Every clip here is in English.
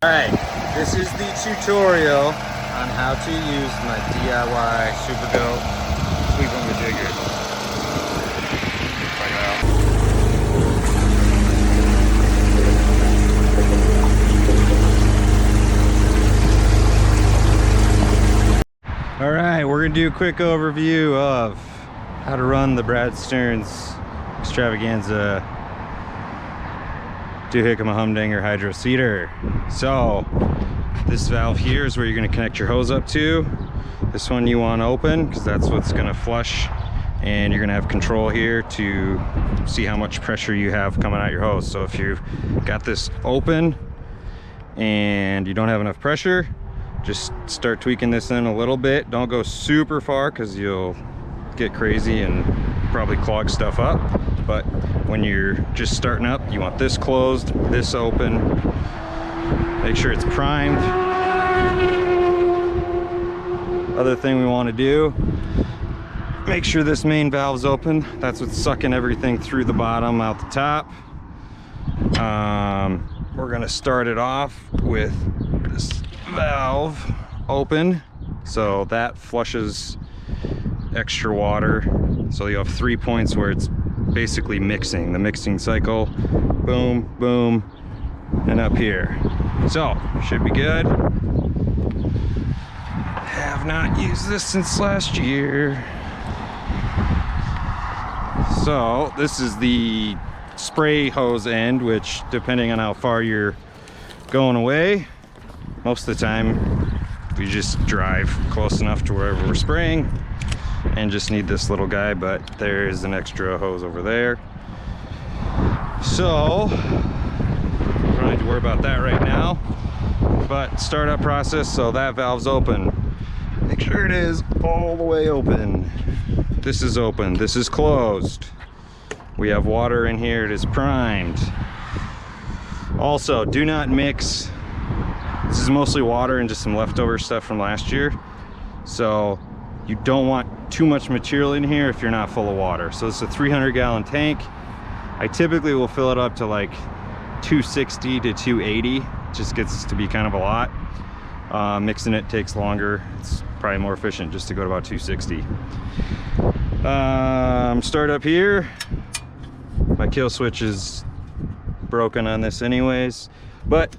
Alright, this is the tutorial on how to use my DIY Super Goat sweeping jigger. Check it out. Alright, we're going to do a quick overview of how to run the Brad Stearns Extravaganza Doohickey Humdinger Hydroseeder. So this valve here is where you're going to connect your hose up to. This one you want to open because that's what's going to flush, and you're going to have control here to see how much pressure you have coming out your hose. So if you've got this open and you don't have enough pressure, just start tweaking this in a little bit. Don't go super far because you'll get crazy and probably clog stuff up. But when you're just starting up, you want this closed, this open. Make sure it's primed. Other thing we want to do, make sure this main valve's open. That's what's sucking everything through the bottom out the top. We're gonna start it off with this valve open, so that flushes extra water. So you have 3 points where it's basically mixing, the mixing cycle. Boom, boom, and up here. So should be good. Have not used this since last year. So this is the spray hose end, which depending on how far you're going away, most of the time we just drive close enough to wherever we're spraying and just need this little guy, but there is an extra hose over there. So we don't need to worry about that right now, but startup process. So that valve's open. Make sure it is all the way open. This is open, this is closed. We have water in here, it is primed. Also, do not mix. This is mostly water and just some leftover stuff from last year. So you don't want too much material in here if you're not full of water. So it's a 300-gallon tank. I typically will fill it up to like 260 to 280. It just gets to be kind of a lot. Mixing it takes longer. It's probably more efficient just to go to about 260. Start up here. My kill switch is broken on this anyways, but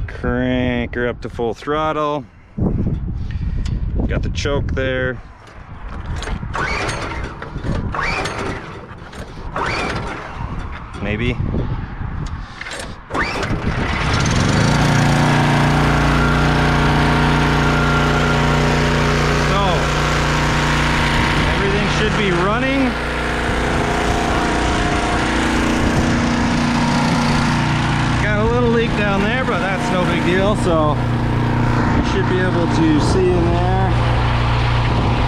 crank her up to full throttle. Got the choke there. Maybe. So everything should be running. Got a little leak down there, but that's no big deal. So you should be able to see in there.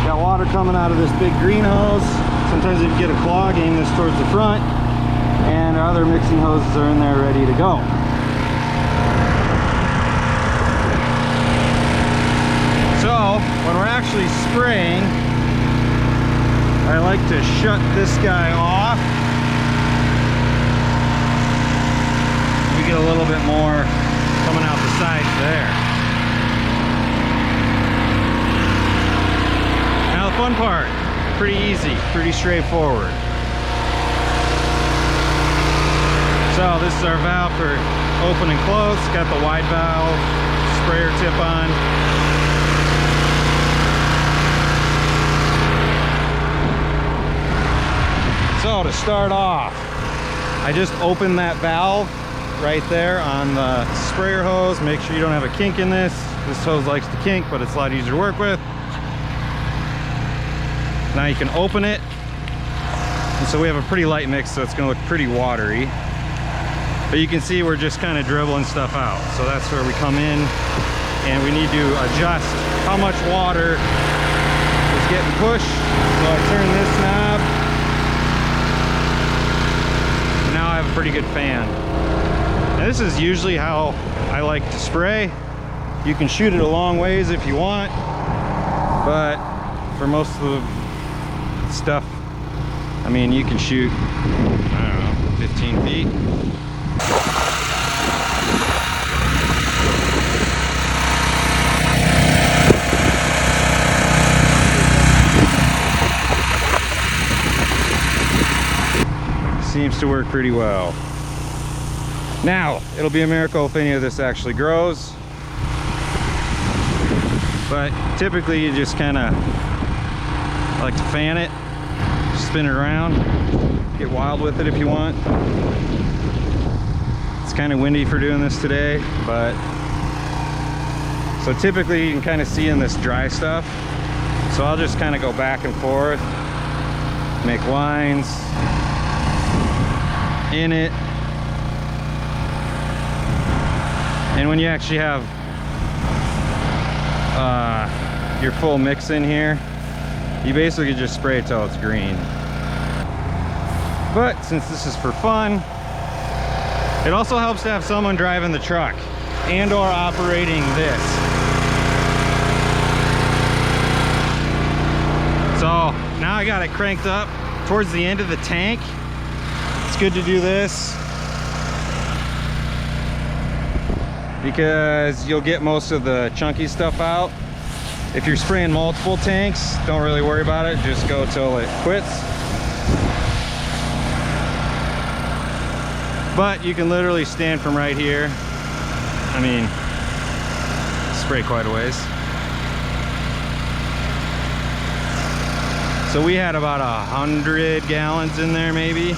Got water coming out of this big green hose. Sometimes if you get a clog, aim this towards the front, and our other mixing hoses are in there ready to go. So when we're actually spraying, I like to shut this guy off. We get a little bit more coming out the sides there. Now the fun part, pretty easy, pretty straightforward. So this is our valve for open and close. It's got the wide valve, sprayer tip on. So to start off, I just opened that valve right there on the sprayer hose. Make sure you don't have a kink in this. This hose likes to kink, but it's a lot easier to work with. Now you can open it. And so we have a pretty light mix, so it's gonna look pretty watery. But you can see we're just kind of dribbling stuff out. So that's where we come in, and we need to adjust how much water is getting pushed. So I turn this knob, pretty good fan. And this is usually how I like to spray. You can shoot it a long ways if you want, but for most of the stuff, I mean, you can shoot, I don't know, 15 feet. Seems to work pretty well. Now, it'll be a miracle if any of this actually grows. But typically you just kind of like to fan it, spin it around, get wild with it if you want. It's kind of windy for doing this today, but so typically you can kind of see in this dry stuff. So I'll just kind of go back and forth, make lines in it. And when you actually have your full mix in here, you basically just spray it till it's green. But since this is for fun, it also helps to have someone driving the truck and or operating this. So now I got it cranked up towards the end of the tank. It's good to do this because you'll get most of the chunky stuff out. If you're spraying multiple tanks, don't really worry about it. Just go till it quits. But you can literally stand from right here. I mean, spray quite a ways. So we had about 100 gallons in there maybe.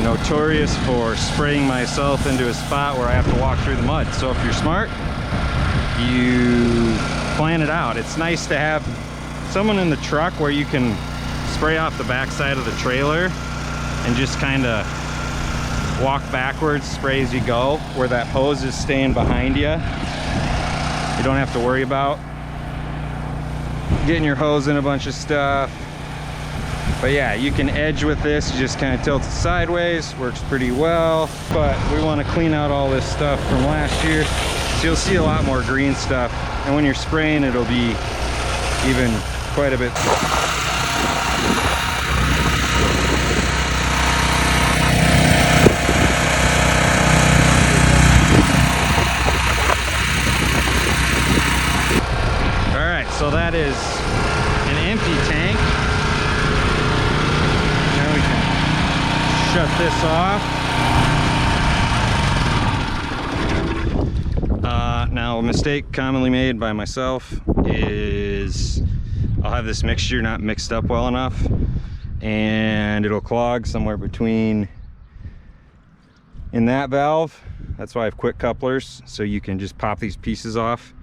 Notorious for spraying myself into a spot where I have to walk through the mud. So if you're smart, you plan it out. It's nice to have someone in the truck where you can spray off the backside of the trailer and just kind of walk backwards, spray as you go, where that hose is staying behind you. You don't have to worry about getting your hose in a bunch of stuff. But yeah, you can edge with this. You just kind of tilt it sideways, works pretty well. But we want to clean out all this stuff from last year. So you'll see a lot more green stuff. And when you're spraying, it'll be even quite a bit. All right, so that is an empty tank. Shut this off. Now a mistake commonly made by myself is I'll have this mixture not mixed up well enough and it'll clog somewhere between in that valve. That's why I have quick couplers, so you can just pop these pieces off,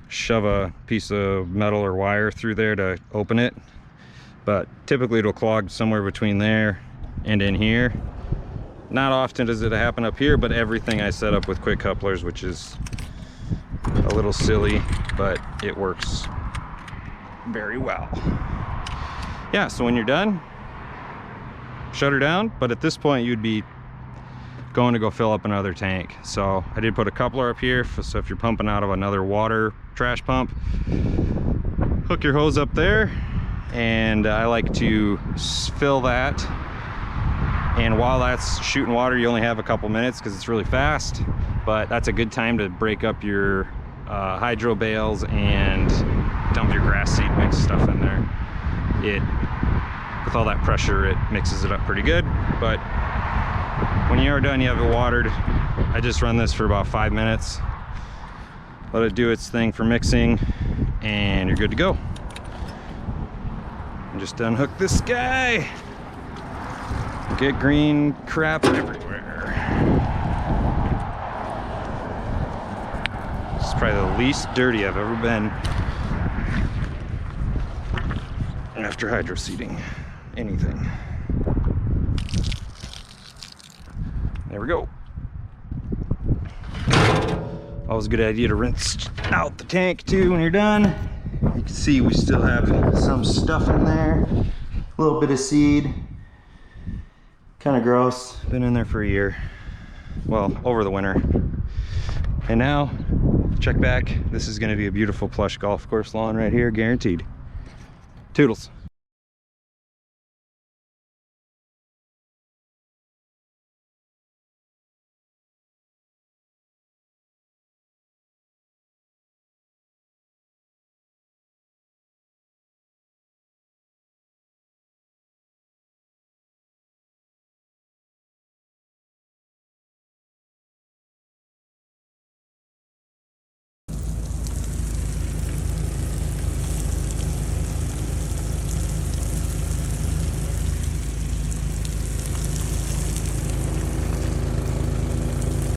shove a piece of metal or wire through there to open it. But typically it'll clog somewhere between there and in here. Not often does it happen up here, but everything I set up with quick couplers, which is a little silly, but it works very well. Yeah, so when you're done, shut her down. But at this point you'd be going to go fill up another tank. So I did put a coupler up here, so if you're pumping out of another water trash pump, hook your hose up there, and I like to fill that. And while that's shooting water, you only have a couple minutes because it's really fast, but that's a good time to break up your hydro bales and dump your grass seed mix stuff in there. With all that pressure, it mixes it up pretty good. But when you are done, you have it watered. I just run this for about 5 minutes, let it do its thing for mixing, and you're good to go. And just unhook this guy. Get green crap everywhere. This is probably the least dirty I've ever been after hydroseeding anything. There we go. Always a good idea to rinse out the tank too when you're done. You can see we still have some stuff in there. A little bit of seed. Kind of gross. Been in there for a year. Well, over the winter. And now, check back. This is going to be a beautiful plush golf course lawn right here, guaranteed. Toodles.